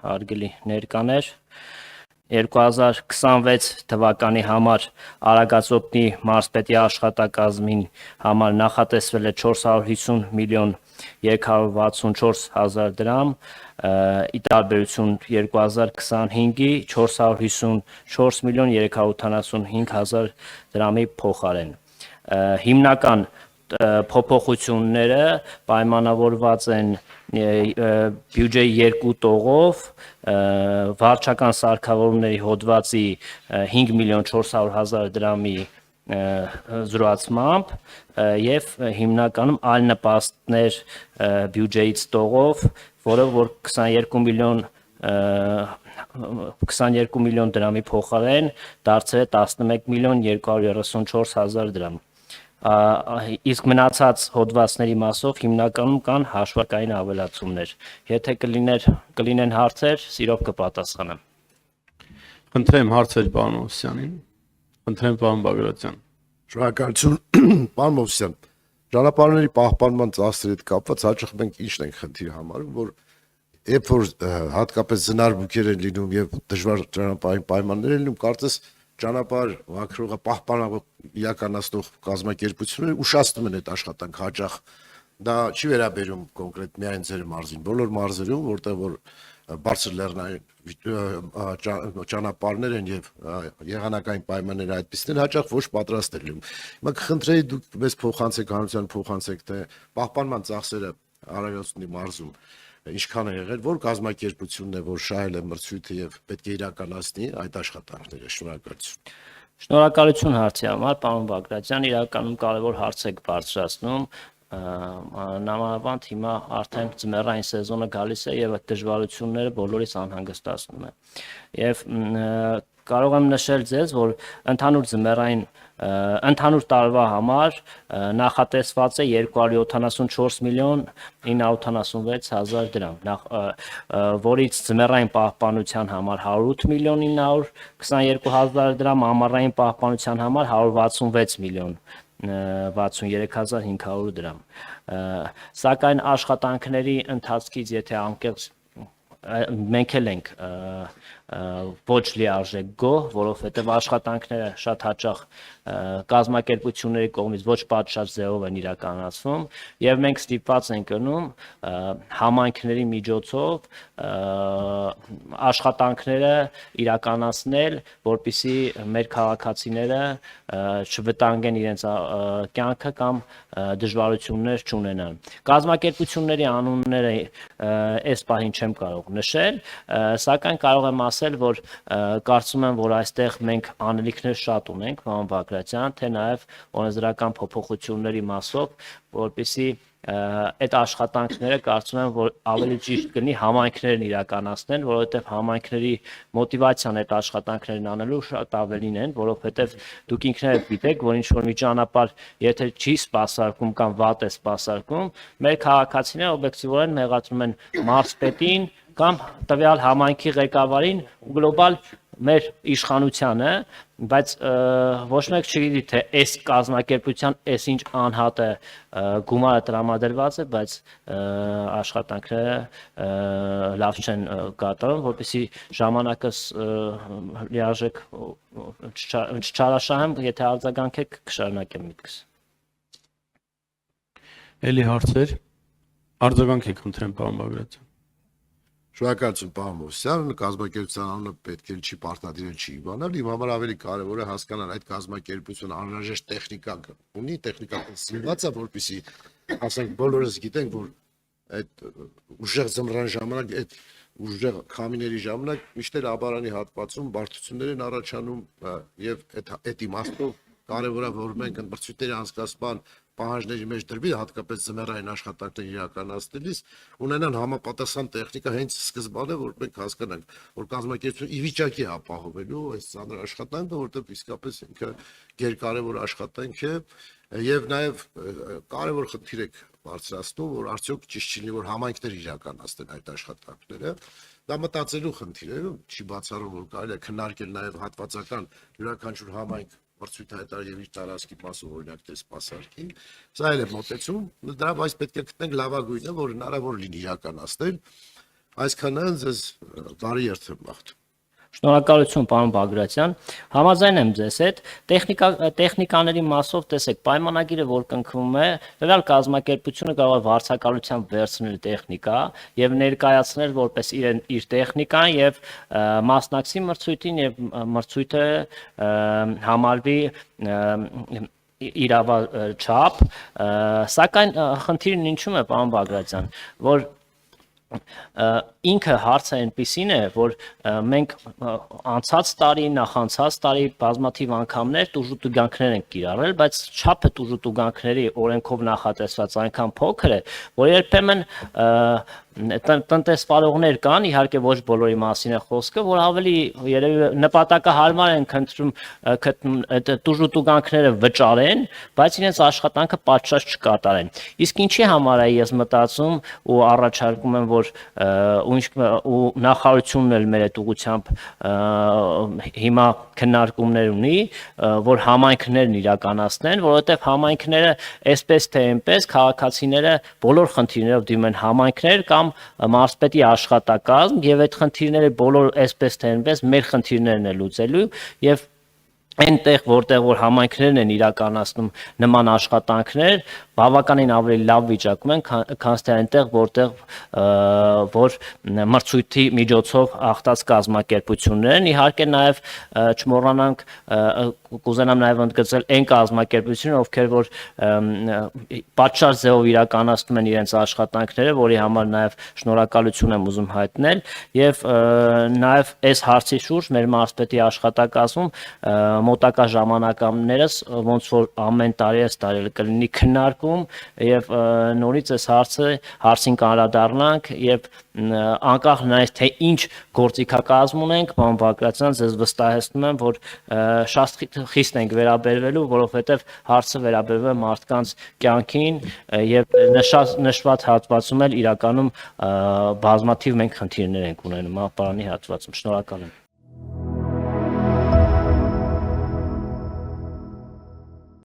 հարգելի ներկաներ, 2026 թվականի համար Արագածոտնի մարզպետի աշխատակազմին համար նախատեսվել է 450 միլիոն 364 հազար դրամ, ի տարբերություն 2025-ի 454 միլիոն 375 հազար դրամի փոխարեն։ Հիմնական փոփոխությունները պայմանավորված են բյուջեի 2 տողով, վարչական սարքավորումների հոդվածի 5 միլիոն 400 հազար դրամի զրոացմամբ եւ հիմնականում այլ նպաստներ բյուջեից տողով, որը որ 22 միլիոն դրամի փոխարեն դարձել է 11 միլիոն 234 հազար դրամ։ Իսկ մնացած հոդվածների մասով հիմնականում կան հաշվարկային ավելացումներ։ Եթե կլինեն հարցեր, սիրով կպատասխանեմ։ Խնդրեմ հարցեր պարոն Մովսյանին։ Խնդրեմ պարոն Բագրատյան։ Շնորհակալություն, պարոն Մովսյան։ Ճանապարհների պահպանման ծախսերի հետ կապված հաճախ մենք ինչն ենք խնդիր համարում, որ երբ որ հատկապես զնարբուքեր են լինում եւ դժվար ճանապարհային պայմաններ են լինում, կարծես ճանապարհ վակրողը պահպանող իրականացնող կազմակերպությունները ուշացնում են այդ աշխատանք հաճախ։ Դա չի վերաբերում կոնկրետ միայն ձեր մարզին, բոլոր մարզերում, որտեղ որ բարձր լեռնային ճանապարհներ են եւ եղանակային պայմանները այդպիսին են, հաճախ ոչ պատրաստ են լինում։ Հիմա կխնդրեի դուք մեզ փոխանցեք, հանրության փոխանցեք, թե պահպանման ծախսերը Արագածոտնի մարզում ինչքան է եղել, որ կազմակերպությունն է, որ շահել է մրցույթը եւ պետք է իրականացնի այդ աշխատանքները։ Շնորհակալություն։ Շնորհակալություն հարցի համար, պարոն Բագրատյան, իրականում կարևոր հարց եք բարձրացնում, նամանավանդ հիմա արդեն ձմեռային սեզոնը գալիս է եւ այդ դժվարությունները բոլորիս անհանգստացնում է։ Եւ կարող եմ նշել ձեզ, որ ընդհանուր տարվա համար նախատեսված է 274 միլիոն 986 հազար դրամ, որից ձմեռային պահպանության համար 108 միլիոն 922 հազար դրամ, ամառային պահպանության համար 166 միլիոն 63500 դրամ։ Սակայն աշխատանքների ընթացքից, եթե անկեղծ մենք էլ ենք ոչ լիարժեք գոհ, որովհետև աշխատանքները շատ հաճախ կազմակերպությունների կողմից ոչ պատշաճ ձևով են իրականացվում եւ մենք ստիպված ենք գնում համայնքների միջոցով աշխատանքները իրականացնել, որպեսզի մեր քաղաքացիները չվտանգեն իրենց կյանքը կամ դժվարություններ չունենան։ Կազմակերպությունների անունները այս պահին չեմ կարող նշել, սակայն կարող եմ ասել, որ կարծում եմ, որ այստեղ մենք անելիքներ շատ ունենք, պարոն Բագրատյան, թե նաև օրենսդրական փոփոխությունների մասով, որպեսզի այդ աշխատանքները կարծում եմ, որ ավելի ճիշտ կլինի համայնքներն իրականացնեն, որովհետև համայնքների մոտիվացիան այդ աշխատանքներն անելու շատ ավելին են, որովհետև դուք ինքներդ գիտեք, որ ինչ-որ մի ճանապարհ եթե չի սպասարկում կամ վատ է սպասարկում, մեր քաղաքացիները օբյեկտիվորեն մեղադրում են մարզպետին կամ տվյալ համայնքի ղեկավարին ու գլոբալ մեր իշխանությանը, բայց ոչ մեկ չգիտի, թե այս կազմակերպության այս ինչ անհատ է գումարը տրամադրված է, բայց աշխատանքները լավ չեն կատարում, որպեսզի ժամանակս լիարժեք չչարաշահեմ, եթե արձագանքեք, կշարունակեմ միտքս։ Էլի հարցեր, արձագանքեք, խնդրեմ, պարոն Բագրատյան։ Շնորհակալություն, պարոն Մովսյան, կազմակերպության անունը պետք է չի պարտադիր չի իմանալ, իմ համար ավելի կարևոր է հասկանալ այդ կազմակերպությունը անհրաժեշտ տեխնիկա ունի, տեխնիկական սիրված է, որպեսզի ասենք բոլորս գիտենք, որ այդ ուժեղ ձմռան ժամանակ, այդ ուժեղ քամիների ժամանակ միշտ էլ Աբարանի հատվածում բարդություններ են առաջանում եւ այդ իմաստով կարևոր է, որ մենք մրցույթների անցկացման պահանջների մեջ դրվի, հատկապես ձմեռային աշխատանքներ իրականացնելիս ունենան համապատասխան տեխնիկա հենց սկզբանե, որ մենք հասկանանք, որ կազմակերպությունը ի վիճակի է ապահովելու այս ծանր աշխատանքը, որտեղ իսկապես ինքը գերկարևոր աշխատանք է եւ նաեւ կարևոր խնդիր է բարձրացնում, որ արդյոք ճիշտ չի լինի, որ համայնքներ իրականացնեն այդ աշխատանքները։ Դա մտածելու խնդիր է, չի բացառում, որ կարելի է քննարկել նաեւ հատվածական յուրաքանչյուր համայնք մրցույթ հայտարար եւ իր տարածքի մասով օրինակ դες սպասարկի, սա էլ է մոտեցում, դրա բայց պետք է գտնենք լավագույնը, որ հնարավոր լինի իրականացնել, Այսքանը ձեզ բարի երթ եմ մաղթում։ Շնորհակալություն, պարոն Բագրատյան։ Համաձայն եմ ձեզ հետ։ Տեխնիկաների մասով տեսեք, պայմանագիրը, որ կնքվում է, լրալ կազմակերպությունը կարող է վարձակալությամբ վերցնել տեխնիկա եւ ներկայացնել որպես իր տեխնիկան եւ մասնակցի մրցույթին եւ մրցույթը համարվի իրավաչափ, սակայն խնդիրն ինչու՞մ է, պարոն Բագրատյան, որ ինքը հարցը այնպիսին է, որ մենք անցած տարի, նախանցած տարի բազմաթիվ անգամներ տուժուտուգանքներ ենք կիրառել, բայց չափը տուժուտուգանքների օրենքով նախատեսված այնքան փոքր է, որ երբեմն տնտեսվարողներ կան, իհարկե ոչ բոլորի մասին է խոսքը, որ ավելի երևի նպատակահարմար են քննում տուժուտուգանքները վճարեն, բայց իրենց աշխատանքը պատշաճ չկատարեն։ Իսկ ինչի համար է ես մտածում ու առաջարկում եմ, որ ու նախարարությունն էլ մեր այդ ուղղությամբ հիմա քննարկումներ ունի, որ համայնքներն իրականացնեն, որովհետև համայնքները այսպես թե այնպես քաղաքացիները բոլոր խնդիրներով դիմեն համայնքներ կամ մարզպետի աշխատակազմ եւ այդ խնդիրները բոլոր այսպես թե այնպես մեր խնդիրներն է լուծելու եւ այնտեղ որտեղ որ համայնքներն են իրականացնում նման աշխատանքներ բավականին ավելի լավ վիճակում են, քան թե այնտեղ որտեղ որ մրցույթի միջոցով ախտած կազմակերպություններ են, իհարկե նաև չմոռանանք կուզենամ նաև ընդգծել այն կազմակերպությունները, ովքեր որ պատշաճ ձևով իրականացնում են իրենց աշխատանքները, որի համար նաև շնորհակալություն եմ ուզում հայտնել եւ նաև այս հարցի շուրջ մեր մարզպետի աշխատակազմում մոտակա ժամանակներս ոնց որ ամեն տարի այս տարի կլինի քննարկում եւ նորից այս հարցին կանդրադառնանք եւ անկախ նայած թե ինչ գործիքակազմ ունենք, պարոն Բագրատյան, ձեզ վստահեցնում եմ, որ շատ խիստ ենք վերաբերվելու, որովհետեւ հարցը վերաբերվում է մարդկանց կյանքին եւ նշված հատվածում էլ իրականում բազմաթիվ մենք խնդիրներ ենք ունենում ապարանի հատվածում։ Շնորհակալ եմ։